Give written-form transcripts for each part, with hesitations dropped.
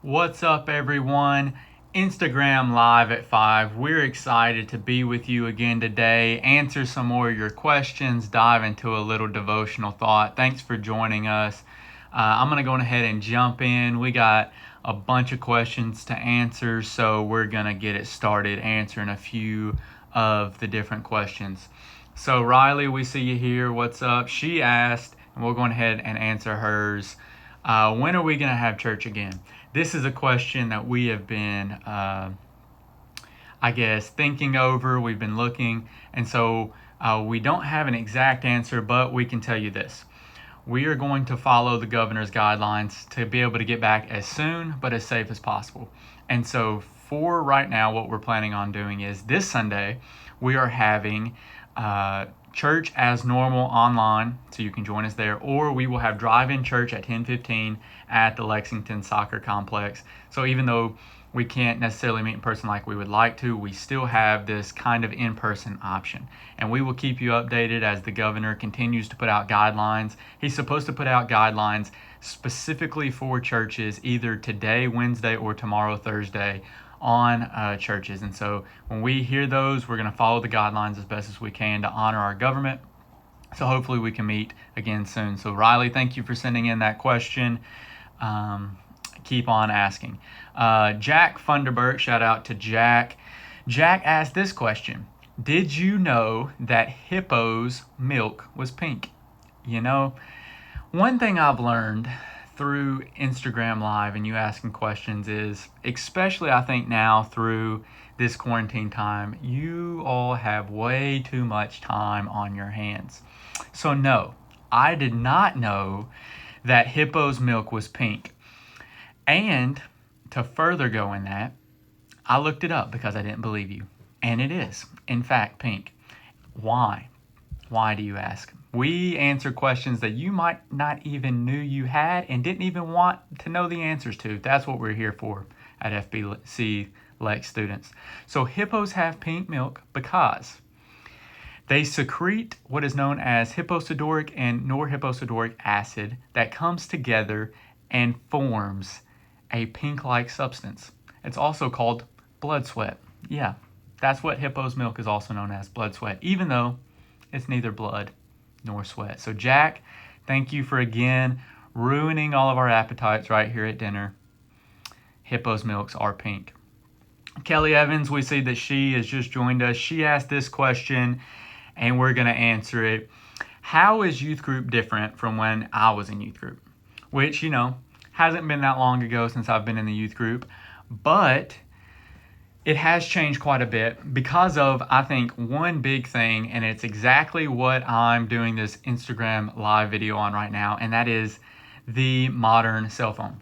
What's up, everyone? Instagram Live at 5. We're excited to be with you again today, answer some more of your questions, dive into a little devotional thought. Thanks for joining us. I'm going to go ahead and jump in. We got a bunch of questions to answer, so we're going to get it started answering a few of the different questions. So, Riley, we see you here. What's up? She asked, and we'll go ahead and answer hers. When are we going to have church again? This is a question that we have been, thinking over. We've been looking, and so we don't have an exact answer, but we can tell you this. We are going to follow the governor's guidelines to be able to get back as soon but as safe as possible. And so for right now, what we're planning on doing is this Sunday, we are having church as normal online, so you can join us there, or we will have drive-in church at 10:15 at the Lexington soccer complex. So even though we can't necessarily meet in person like we would like to, we still have this kind of in-person option. And we will keep you updated as the governor continues to put out guidelines. He's supposed to put out guidelines specifically for churches either today, Wednesday, or tomorrow, Thursday, on churches. And so when we hear those, we're going to follow the guidelines as best as we can to honor our government. So hopefully we can meet again soon. So Riley, thank you for sending in that question. Keep on asking. Jack Funderburg, shout out to Jack. Jack asked this question. Did you know that hippos' milk was pink? You know, one thing I've learned through Instagram Live and you asking questions is, especially I think now through this quarantine time, you all have way too much time on your hands. So no, I did not know that hippo's milk was pink. And to further go in that, I looked it up because I didn't believe you. And it is, in fact, pink. Why? Why do you ask? We answer questions that you might not even knew you had and didn't even want to know the answers to. That's what we're here for at FBC Lex students. So hippos have pink milk because they secrete what is known as hipposudoric and norhipposudoric acid that comes together and forms a pink-like substance. It's also called blood sweat. Yeah, that's what hippo's milk is also known as, blood sweat, even though it's neither blood nor sweat. So Jack, thank you for again ruining all of our appetites right here at dinner. Hippo's milks are pink. Kelly Evans, we see that she has just joined us. She asked this question and we're going to answer it. How is youth group different from when I was in youth group? Which, you know, hasn't been that long ago since I've been in the youth group, but it has changed quite a bit because of, I think, one big thing, and it's exactly what I'm doing this Instagram live video on right now, and that is the modern cell phone.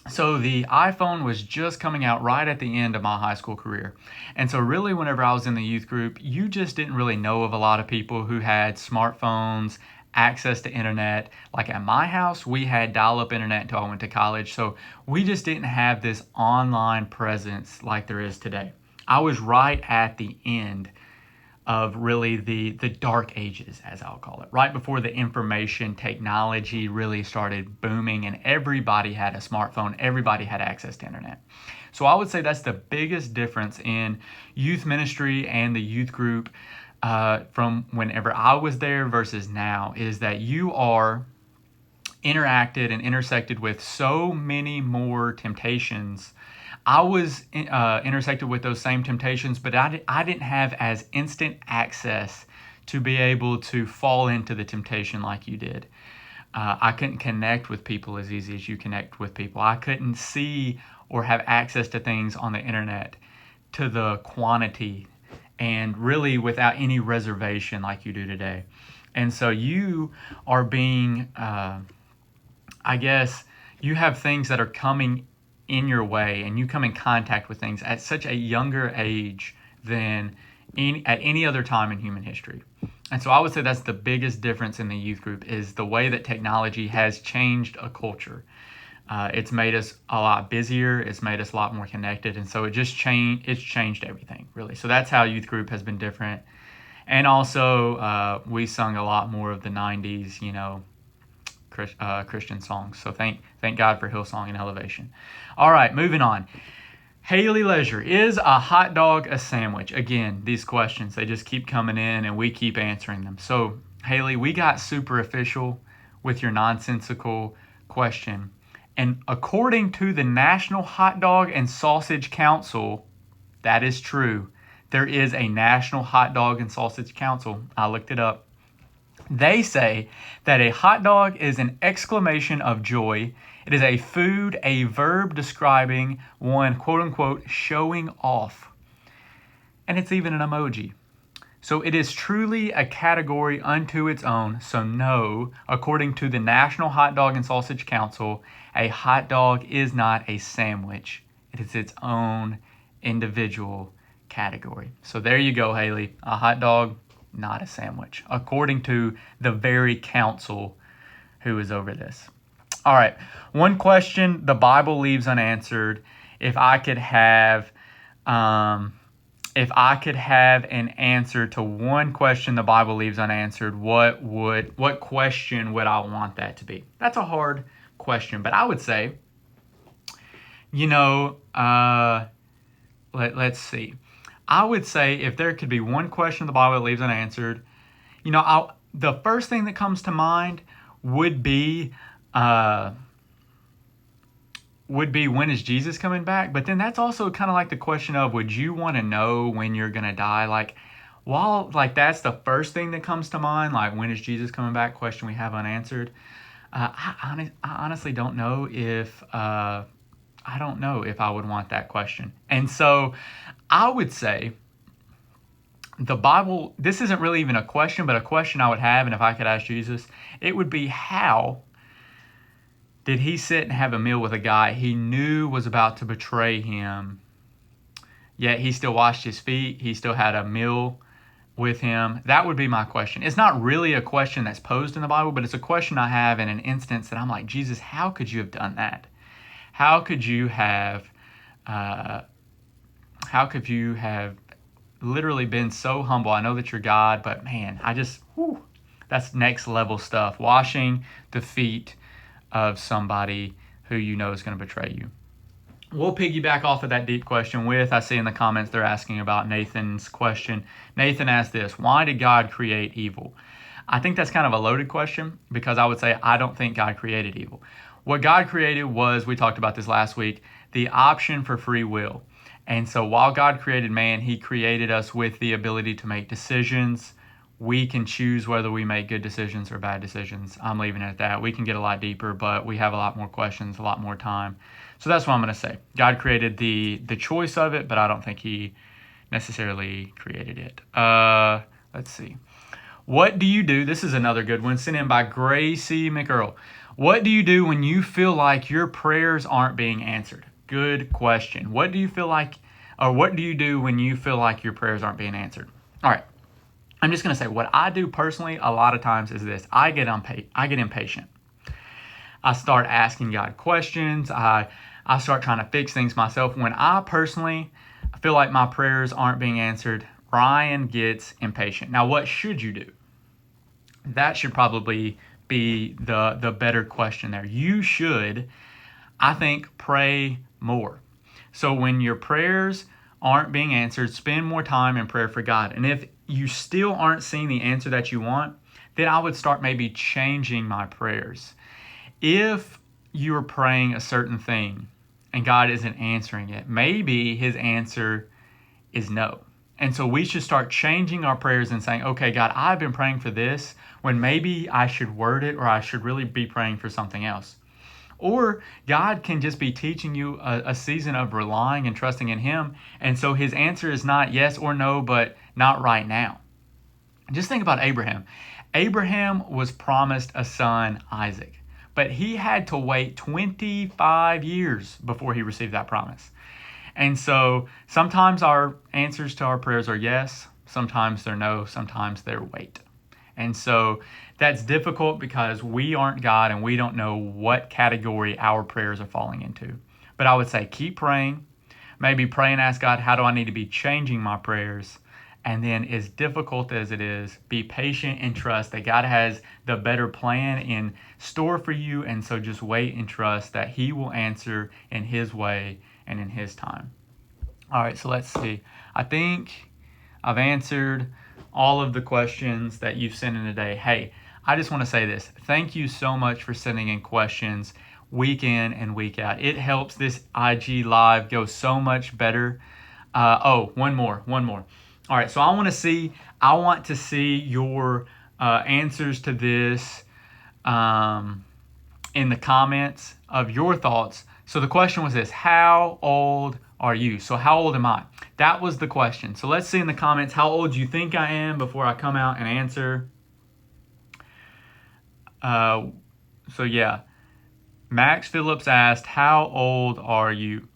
So the iPhone was just coming out right at the end of my high school career. And so really whenever I was in the youth group, you just didn't really know of a lot of people who had smartphones, access to internet. Like at my house, we had dial-up internet until I went to college. So we just didn't have this online presence like there is today. I was right at the end of really the dark ages, as I'll call it, right before the information technology really started booming and everybody had a smartphone, everybody had access to internet. So I would say that's the biggest difference in youth ministry and the youth group from whenever I was there versus now, is that you are interacted and intersected with so many more temptations. I was intersected with those same temptations, but I didn't have as instant access to be able to fall into the temptation like you did. I couldn't connect with people as easy as you connect with people. I couldn't see or have access to things on the internet to the quantity and really without any reservation like you do today. And so you are being, you have things that are coming in your way and you come in contact with things at such a younger age than at any other time in human history. And so I would say that's the biggest difference in the youth group, is the way that technology has changed a culture. It's made us a lot busier. It's made us a lot more connected. And so it's changed everything, really. So that's how youth group has been different. And also, we sung a lot more of the 90s, Christian songs. So thank God for Hillsong and Elevation. All right, moving on. Haley Leisure, is a hot dog a sandwich? Again, these questions, they just keep coming in and we keep answering them. So Haley, we got super official with your nonsensical question. And according to the National Hot Dog and Sausage Council, that is true. There is a National Hot Dog and Sausage Council. I looked it up. They say that a hot dog is an exclamation of joy. It is a food, a verb describing one, quote unquote, showing off. And it's even an emoji. So it is truly a category unto its own. So no, according to the National Hot Dog and Sausage Council, a hot dog is not a sandwich. It is its own individual category. So there you go, Haley. A hot dog, not a sandwich, according to the very council who is over this. All right, one question the Bible leaves unanswered. If I could have an answer to one question the Bible leaves unanswered, what question would I want that to be? That's a hard question, but I would say, let's see. I would say if there could be one question the Bible leaves unanswered, the first thing that comes to mind would be when is Jesus coming back? But then that's also kind of like the question of, would you want to know when you're going to die? While that's the first thing that comes to mind, like when is Jesus coming back, question we have unanswered. I honestly don't know if I would want that question. And so I would say the Bible, this isn't really even a question, but a question I would have, and if I could ask Jesus, it would be, how did he sit and have a meal with a guy he knew was about to betray him, yet he still washed his feet, he still had a meal with him? That would be my question. It's not really a question that's posed in the Bible, but it's a question I have in an instance that I'm like, Jesus, how could you have done that? How could you have literally been so humble? I know that you're God, but man, that's next level stuff. Washing the feet of somebody who you know is going to betray you. We'll piggyback off of that deep question I see in the comments they're asking about Nathan's question. Nathan asked this: why did God create evil? I think that's kind of a loaded question, because I would say I don't think God created evil. What God created was, we talked about this last week, the option for free will. And so while God created man, he created us with the ability to make decisions. We can choose whether we make good decisions or bad decisions. I'm leaving it at that. We can get a lot deeper, but we have a lot more questions, a lot more time. So that's what I'm going to say. God created the choice of it, but I don't think he necessarily created it. Let's see. What do you do? This is another good one, sent in by Gracie McEarl. What do you do when you feel like your prayers aren't being answered? Good question. What do you do when you feel like your prayers aren't being answered? All right. I'm just going to say what I do personally a lot of times is this. I get impatient. I start asking God questions. I start trying to fix things myself. When I personally feel like my prayers aren't being answered, Ryan gets impatient. Now, what should you do? That should probably be the better question there. You should, I think, pray more. So when your prayers aren't being answered, spend more time in prayer for God. And if you still aren't seeing the answer that you want, then I would start maybe changing my prayers. If you are praying a certain thing and God isn't answering it, maybe his answer is no. And so we should start changing our prayers and saying, okay, God, I've been praying for this, when maybe I should word it, or I should really be praying for something else. Or God can just be teaching you a season of relying and trusting in him. And so his answer is not yes or no, but not right now. Just think about Abraham. Abraham was promised a son, Isaac, but he had to wait 25 years before he received that promise. And so sometimes our answers to our prayers are yes, sometimes they're no, sometimes they're wait. And so that's difficult because we aren't God and we don't know what category our prayers are falling into. But I would say keep praying, maybe pray and ask God, how do I need to be changing my prayers? And then, as difficult as it is, be patient and trust that God has the better plan in store for you. And so just wait and trust that He will answer in His way and in His time. All right, so let's see. I think I've answered all of the questions that you've sent in today. Hey, I just want to say this. Thank you so much for sending in questions week in and week out. It helps this IG Live go so much better. One more. All right, so I want to see your answers to this in the comments of your thoughts. So the question was this: how old are you? So how old am I? That was the question. So let's see in the comments how old you think I am before I come out and answer. So yeah, Max Phillips asked, how old are you?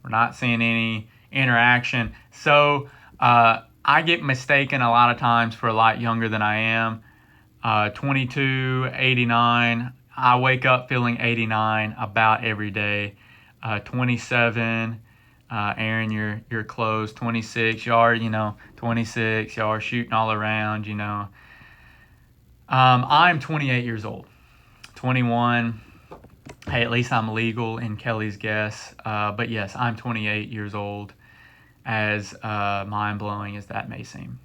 We're not seeing any interaction. So I get mistaken a lot of times for a lot younger than I am. 22, 89. I wake up feeling 89 about every day. 27. Aaron, you're close. 26. Y'all are, 26. Y'all are shooting all around, I'm 28 years old. 21. Hey, at least I'm legal in Kelly's guess. But yes, I'm 28 years old, as mind-blowing as that may seem.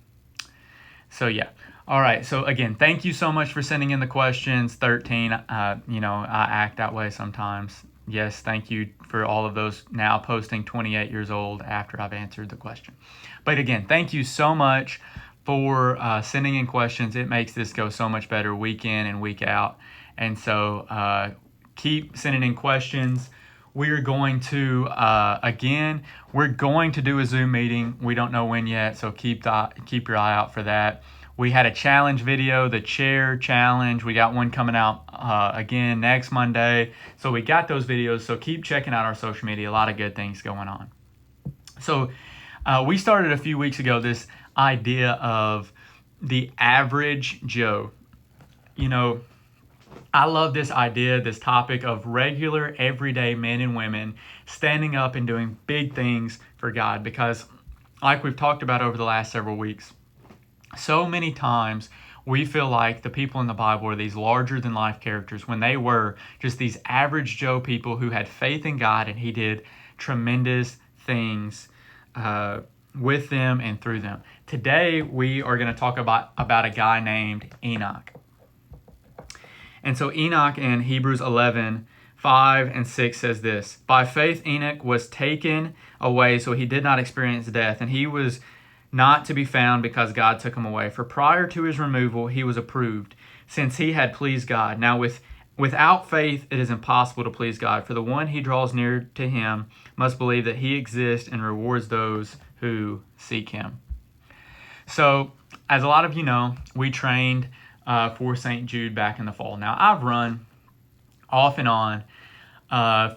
So yeah. All right. So again, thank you so much for sending in the questions. 13, I act that way sometimes. Yes, thank you for all of those now posting 28 years old after I've answered the question. But again, thank you so much for sending in questions. It makes this go so much better week in and week out. And so keep sending in questions. We're going to, we're going to do a Zoom meeting. We don't know when yet, so keep your eye out for that. We had a challenge video, the chair challenge. We got one coming out again next Monday. So we got those videos, so keep checking out our social media. A lot of good things going on. So we started a few weeks ago this idea of the average Joe. I love this idea, this topic of regular, everyday men and women standing up and doing big things for God, because like we've talked about over the last several weeks, so many times we feel like the people in the Bible are these larger than life characters when they were just these average Joe people who had faith in God, and He did tremendous things with them and through them. Today we are going to talk about a guy named Enoch. And so Enoch in Hebrews 11, 5 and 6 says this: by faith Enoch was taken away, so he did not experience death, and he was not to be found because God took him away. For prior to his removal he was approved, since he had pleased God. Now without faith it is impossible to please God, for the one he draws near to Him must believe that He exists and rewards those who seek Him. So, as a lot of you know, we trained for St. Jude back in the fall. Now, I've run off and on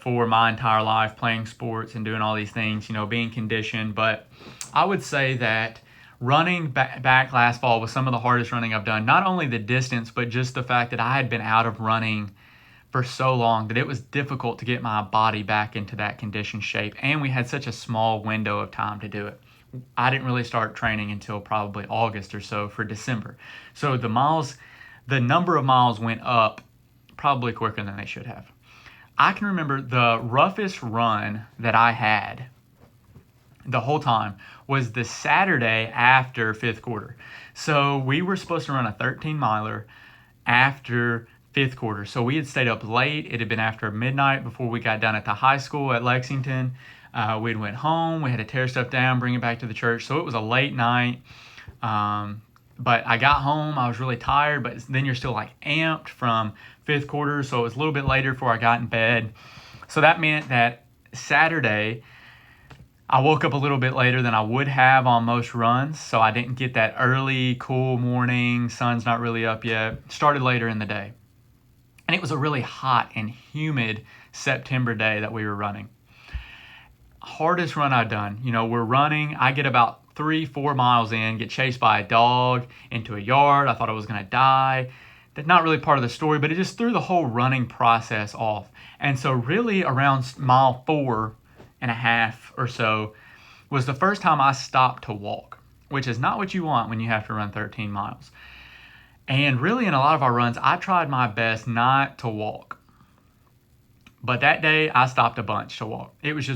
for my entire life, playing sports and doing all these things, being conditioned. But I would say that running back last fall was some of the hardest running I've done. Not only the distance, but just the fact that I had been out of running for so long that it was difficult to get my body back into that conditioned shape. And we had such a small window of time to do it. I didn't really start training until probably August or so for December. So the number of miles went up probably quicker than they should have. I can remember the roughest run that I had the whole time was the Saturday after fifth quarter. So we were supposed to run a 13-miler after fifth quarter. So we had stayed up late. It had been after midnight before we got done at the high school at Lexington. We went home. We had to tear stuff down, bring it back to the church. So it was a late night. But I got home. I was really tired. But then you're still amped from fifth quarter. So it was a little bit later before I got in bed. So that meant that Saturday, I woke up a little bit later than I would have on most runs. So I didn't get that early, cool morning. Sun's not really up yet. Started later in the day. And it was a really hot and humid September day that we were running. Hardest run I've done. We're running. I get about 3-4 miles in, get chased by a dog into a yard. I thought I was going to die. That's not really part of the story, but it just threw the whole running process off. And so really around mile 4.5 or so, was the first time I stopped to walk, which is not what you want when you have to run 13 miles. And really, in a lot of our runs, I tried my best not to walk. But that day, I stopped a bunch to walk. It was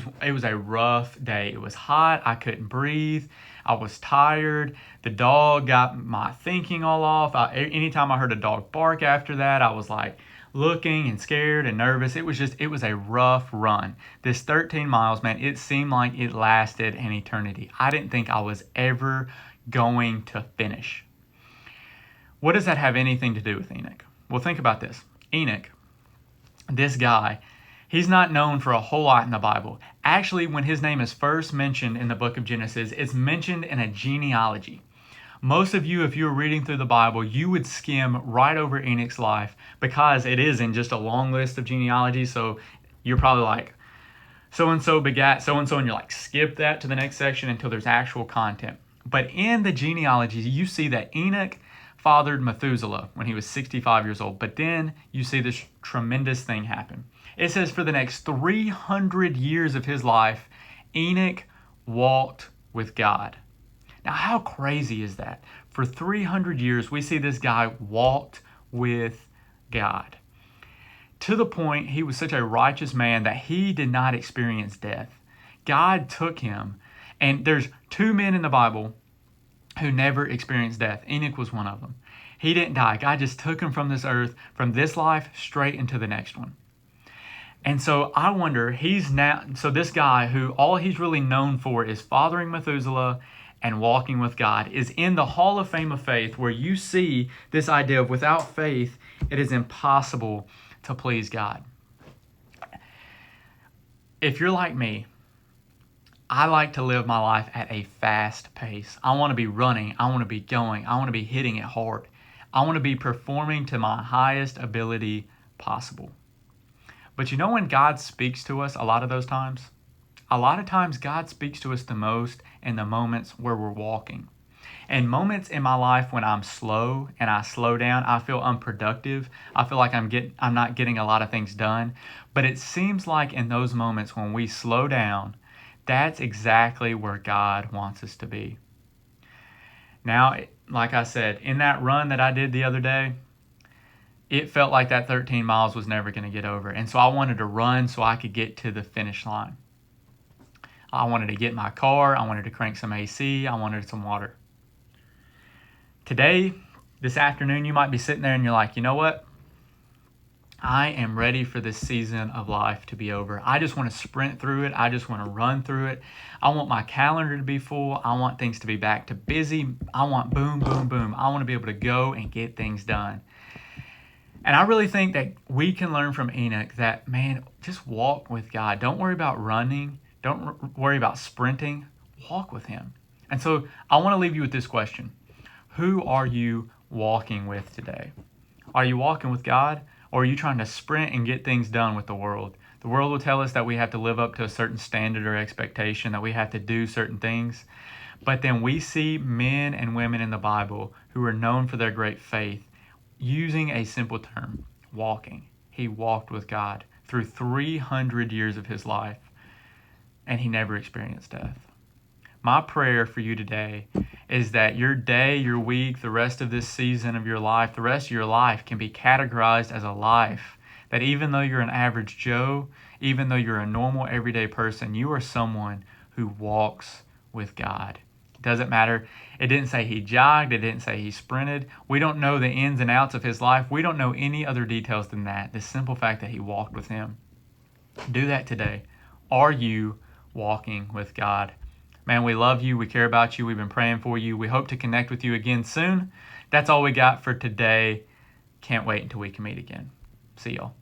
a rough day. It was hot. I couldn't breathe. I was tired. The dog got my thinking all off. Anytime I heard a dog bark after that, I was like looking and scared and nervous. It was a rough run. This 13 miles, man, it seemed like it lasted an eternity. I didn't think I was ever going to finish. What does that have anything to do with Enoch? Well, think about this. Enoch, this guy, he's not known for a whole lot in the Bible. Actually, when his name is first mentioned in the book of Genesis, it's mentioned in a genealogy. Most of you, if you were reading through the Bible, you would skim right over Enoch's life because it is in just a long list of genealogies. So you're probably like, so-and-so begat so-and-so, and you're like, skip that to the next section until there's actual content. But in the genealogies, you see that Enoch fathered Methuselah when he was 65 years old. But then you see this tremendous thing happen. It says for the next 300 years of his life, Enoch walked with God. Now, how crazy is that? For 300 years, we see this guy walked with God. To the point, he was such a righteous man that he did not experience death. God took him, and there's two men in the Bible who never experienced death. Enoch was one of them. He didn't die. God just took him from this earth, from this life, straight into the next one. And so I wonder, this guy who all he's really known for is fathering Methuselah and walking with God is in the Hall of Fame of Faith, where you see this idea of without faith, it is impossible to please God. If you're like me, I like to live my life at a fast pace. I want to be running. I want to be going. I want to be hitting it hard. I want to be performing to my highest ability possible. But you know when God speaks to us a lot of those times? A lot of times God speaks to us the most in the moments where we're walking. And moments in my life when I'm slow and I slow down, I feel unproductive. I feel like I'm not getting a lot of things done. But it seems like in those moments when we slow down, that's exactly where God wants us to be. Now, like I said, in that run that I did the other day, it felt like that 13 miles was never going to get over. And so I wanted to run so I could get to the finish line. I wanted to get in my car. I wanted to crank some AC. I wanted some water. Today, this afternoon, you might be sitting there and you're like, you know what? I am ready for this season of life to be over. I just want to sprint through it. I just want to run through it. I want my calendar to be full. I want things to be back to busy. I want boom, boom, boom. I want to be able to go and get things done. And I really think that we can learn from Enoch that, man, just walk with God. Don't worry about running. Don't worry about sprinting. Walk with him. And so I want to leave you with this question. Who are you walking with today? Are you walking with God, or are you trying to sprint and get things done with the world? The world will tell us that we have to live up to a certain standard or expectation, that we have to do certain things. But then we see men and women in the Bible who are known for their great faith using a simple term, walking. He walked with God through 300 years of his life, and he never experienced death. My prayer for you today is that your day, your week, the rest of this season of your life, the rest of your life can be categorized as a life that even though you're an average Joe, even though you're a normal everyday person, you are someone who walks with God. It doesn't matter. It didn't say he jogged. It didn't say he sprinted. We don't know the ins and outs of his life. We don't know any other details than that. The simple fact that he walked with him. Do that today. Are you walking with God? Man, we love you. We care about you. We've been praying for you. We hope to connect with you again soon. That's all we got for today. Can't wait until we can meet again. See y'all.